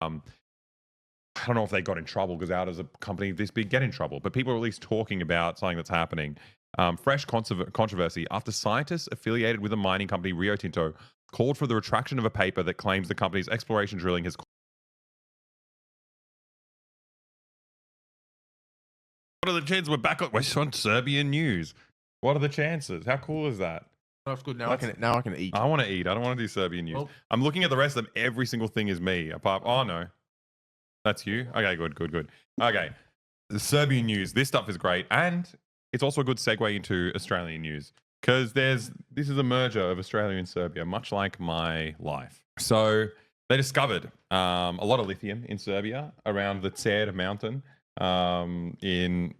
I don't know if they got in trouble because how does a company this big get in trouble? But people are at least talking about something that's happening. Fresh controversy after scientists affiliated with a mining company, Rio Tinto, called for the retraction of a paper that claims the company's exploration drilling has. What are the chances we're back on? We're on Serbian news. What are the chances? How cool is that? That's good. Now That's- I can eat. I want to eat. I don't want to do Serbian news. Well- I'm looking at the rest of them. Every single thing is me. Apart, oh no, that's you. Okay, good. Okay, the Serbian news. This stuff is great, and it's also a good segue into Australian news because this is a merger of Australia and Serbia, much like my life. So they discovered a lot of lithium in Serbia around the Cer mountain in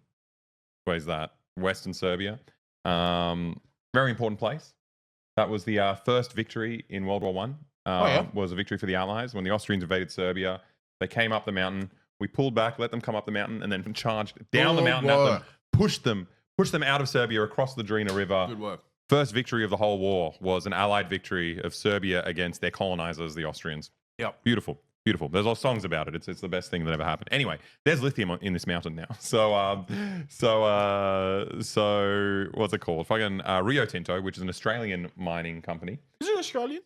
where's that? Western Serbia. Very important place. That was the first victory in World War One. Was a victory for the Allies when the Austrians invaded Serbia. They came up the mountain. We pulled back, let them come up the mountain, and then charged down the mountain at them, pushed them out of Serbia across the Drina River. Good work. First victory of the whole war was an Allied victory of Serbia against their colonizers, the Austrians. Yep. Beautiful. There's all songs about it. It's the best thing that ever happened. Anyway, there's lithium in this mountain now. So what's it called? Fucking Rio Tinto, which is an Australian mining company. Is it Australian?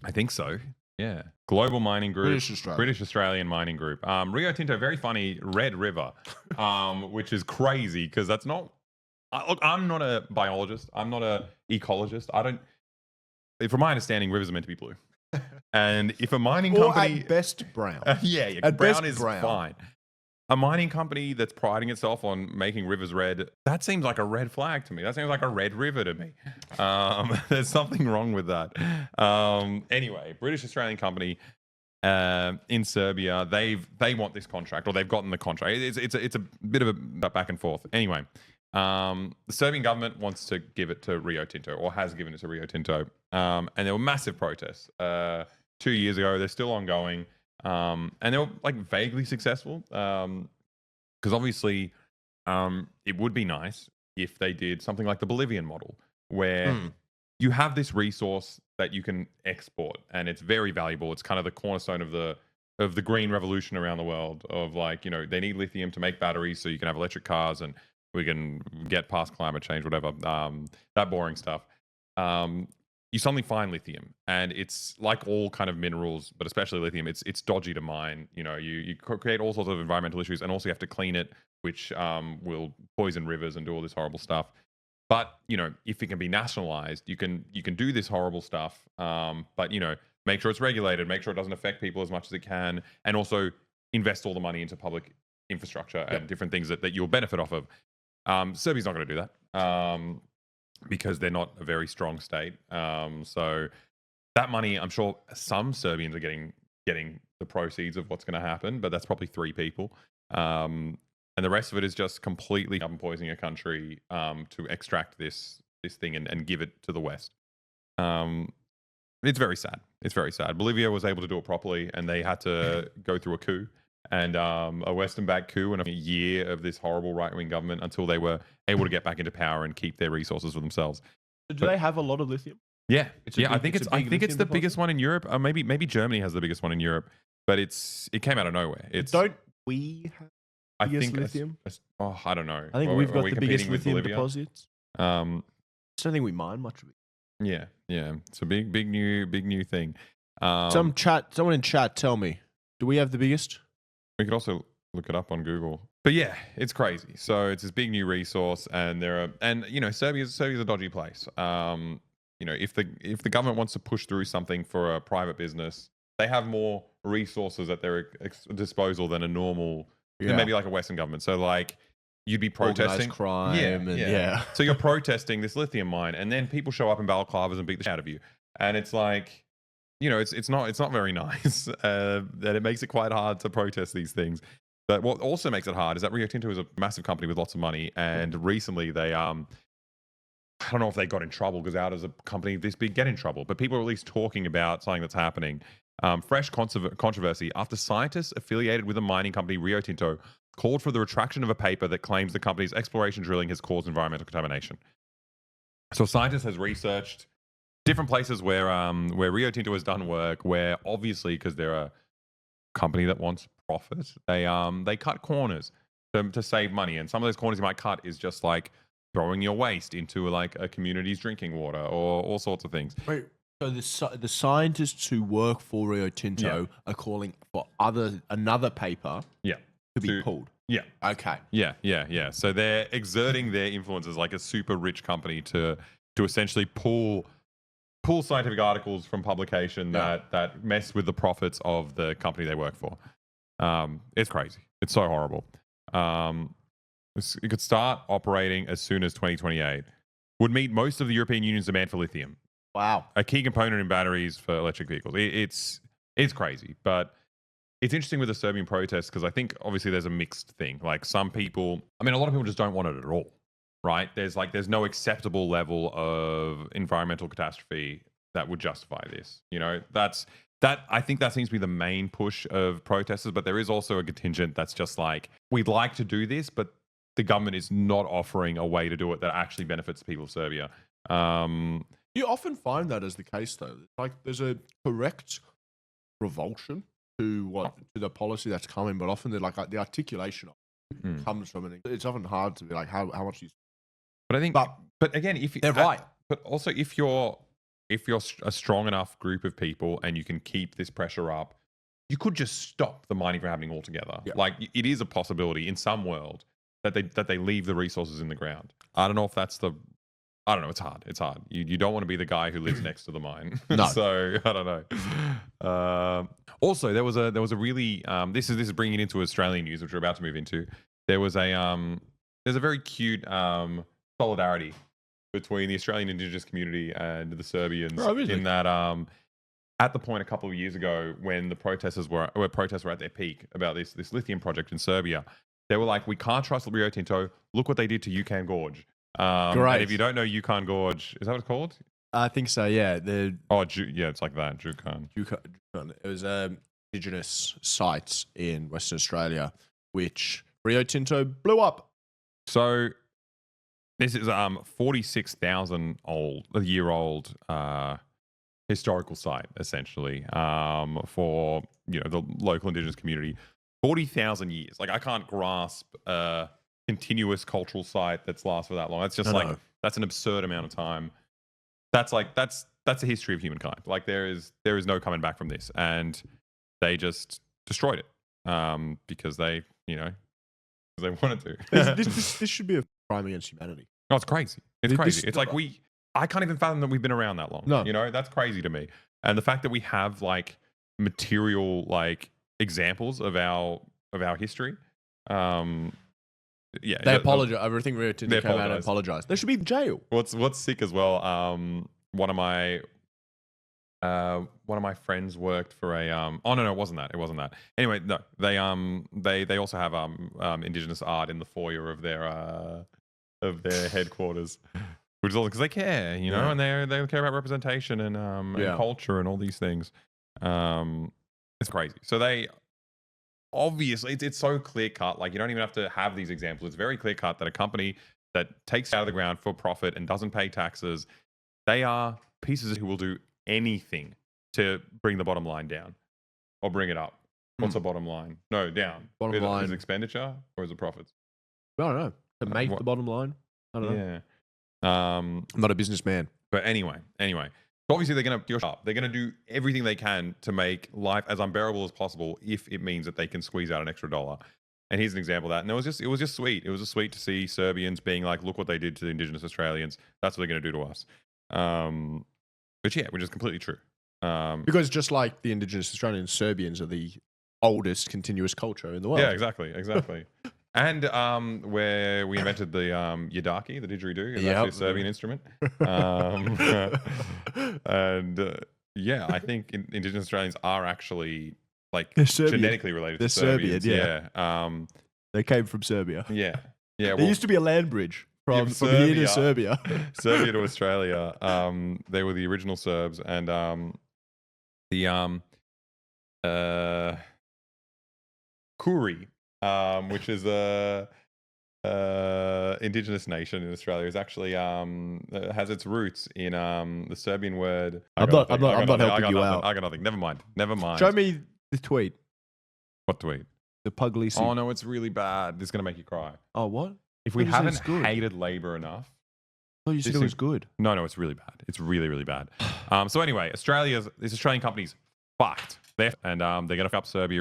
I think so. Yeah. Global Mining Group. British Australian Mining Group. Rio Tinto, very funny, Red River, which is crazy because that's not. Look, I'm not a biologist. I'm not a ecologist. From my understanding, rivers are meant to be blue. And if a mining company, at best brown. yeah, At brown best is brown. fine. A mining company that's priding itself on making rivers red, that seems like a red flag to me. That seems like a red river to me. There's something wrong with that. Anyway, British Australian company in Serbia, they want this contract, or they've gotten the contract. It's a bit of a back and forth. Anyway, the Serbian government wants to give it to Rio Tinto, or has given it to Rio Tinto, and there were massive protests 2 years ago. They're still ongoing. And they were like vaguely successful because obviously it would be nice if they did something like the Bolivian model where you have this resource that you can export and it's very valuable. It's kind of the cornerstone of the green revolution around the world of like, they need lithium to make batteries so you can have electric cars and we can get past climate change, whatever, that boring stuff. You suddenly find lithium, and it's like all kind of minerals, but especially lithium. It's dodgy to mine. You create all sorts of environmental issues, and also you have to clean it, which will poison rivers and do all this horrible stuff. But if it can be nationalized, you can do this horrible stuff. But make sure it's regulated, make sure it doesn't affect people as much as it can, and also invest all the money into public infrastructure and different things that you'll benefit off of. Serbia's not going to do that. Because they're not a very strong state. So that money, I'm sure some Serbians are getting the proceeds of what's going to happen, but that's probably 3 people. And the rest of it is just completely poisoning a country to extract this thing and give it to the West. It's very sad. It's very sad. Bolivia was able to do it properly, and they had to go through a coup. And a Western-backed coup and a year of this horrible right-wing government until they were able to get back into power and keep their resources for themselves. So do they have a lot of lithium? Yeah, I think it's the biggest one in Europe. Maybe Germany has the biggest one in Europe, but it came out of nowhere. Don't we have the biggest lithium? I don't know. I think we've got the biggest lithium Bolivia? deposits. I don't think we mine much of it. Yeah. It's a big new thing. Someone in chat, tell me, do we have the biggest? We could also look it up on Google. But yeah, it's crazy. So it's this big new resource, and Serbia's a dodgy place. If the government wants to push through something for a private business, they have more resources at their disposal than a normal, than maybe like a Western government. So like you'd be protesting crime, So you're protesting this lithium mine, and then people show up in balaclavas and beat the shit out of you, and it's like. It's not very nice. That it makes it quite hard to protest these things. But what also makes it hard is that Rio Tinto is a massive company with lots of money, and recently they I don't know if they got in trouble because how does a company this big get in trouble? But people are at least talking about something that's happening. Fresh controversy after scientists affiliated with a mining company, Rio Tinto, called for the retraction of a paper that claims the company's exploration drilling has caused environmental contamination. So scientists has researched different places where Rio Tinto has done work where obviously because they're company that wants profit. They cut corners to save money, and some of those corners you might cut is just like throwing your waste into like a community's drinking water or all sorts of things. Wait, so the scientists who work for Rio Tinto are calling for another paper Yeah, to be pulled. Yeah. Okay. Yeah. So they're exerting their influence as like a super rich company to essentially pull scientific articles from publication that mess with the profits of the company they work for. It's crazy. It's so horrible. It could start operating as soon as 2028. Would meet most of the European Union's demand for lithium, Wow. a key component in batteries for electric vehicles. It's crazy, but it's interesting with the Serbian protests because I think obviously there's a mixed thing. Like some people, a lot of people just don't want it at all, right? There's no acceptable level of environmental catastrophe that would justify this. I think that seems to be the main push of protesters, but there is also a contingent that's just like, we'd like to do this, but the government is not offering a way to do it that actually benefits the people of Serbia. You often find that as the case, though. Like, there's a correct revulsion to the policy that's coming, but often like the articulation of it comes from it. It's often hard to be like, how much you. But I think, but again, if they're right, but also if you're a strong enough group of people and you can keep this pressure up, you could just stop the mining from happening altogether. Yeah. Like it is a possibility in some world that they leave the resources in the ground. I don't know if that's I don't know. It's hard. You don't want to be the guy who lives next to the mine. No. So I don't know. Also, there was a really this is bringing it into Australian news, which we're about to move into. There's a very cute solidarity between the Australian Indigenous community and the Serbians in that at the point a couple of years ago when the protests were at their peak about this lithium project in Serbia, they were like, we can't trust Rio Tinto. Look what they did to Yukon Gorge. Great. And if you don't know Yukon Gorge, is that what it's called? I think so. Yeah. It's like that. Yukon. It was indigenous sites in Western Australia, which Rio Tinto blew up. So this is 46,000 year old historical site essentially for the local indigenous community. 40,000 years. Like I can't grasp a continuous cultural site that's lasted for that long. That's just that's an absurd amount of time. That's the history of humankind. Like there is no coming back from this, and they just destroyed it because they wanted to. This should be a crime against humanity. Oh, it's crazy. It's crazy. It's like I can't even fathom that we've been around that long. No. That's crazy to me. And the fact that we have like material like examples of our history. They apologize. Everything Rio Tinto came out and apologized. They should be in jail. What's sick as well? One of my friends worked for a oh no, it wasn't that. Anyway, no, they also have indigenous art in the foyer of their headquarters, which is all because they care, and they care about representation and culture and all these things. It's crazy. So they obviously it's so clear cut. Like you don't even have to have these examples. It's very clear cut that a company that takes it out of the ground for profit and doesn't pay taxes, they are pieces who will do anything to bring the bottom line down or bring it up. What's the bottom line? No, down. Bottom line is it expenditure or is it profits? I don't know. To make the bottom line. I don't know. Yeah. I'm not a businessman. But anyway. So obviously they're going to do everything they can to make life as unbearable as possible if it means that they can squeeze out an extra dollar. And here's an example of that. And it was just sweet. It was just sweet to see Serbians being like, look what they did to the Indigenous Australians. That's what they're going to do to us. But yeah, which is completely true. Because just like the Indigenous Australians, Serbians are the oldest continuous culture in the world. Yeah, exactly. And where we invented the yadaki, the didgeridoo, is actually a Serbian instrument. Yeah, I think Indigenous Australians are actually like genetically related to Serbians. Serbian, yeah. They came from Serbia. Yeah. There used to be a land bridge from here to Serbia. Serbia to Australia. They were the original Serbs, and Kuri, which is a indigenous nation in Australia, is actually has its roots in the Serbian word. I'm not helping you out. I got nothing. Never mind. Show me the tweet. What to eat? The puglisi. Oh no, it's really bad. This is gonna make you cry. Oh, what? If we What do you say it's haven't good? hated labor enough. Oh, you said This it was thing- good. No, it's really bad. It's really, really bad. So anyway, this Australian company's fucked. They're going to fuck up Serbia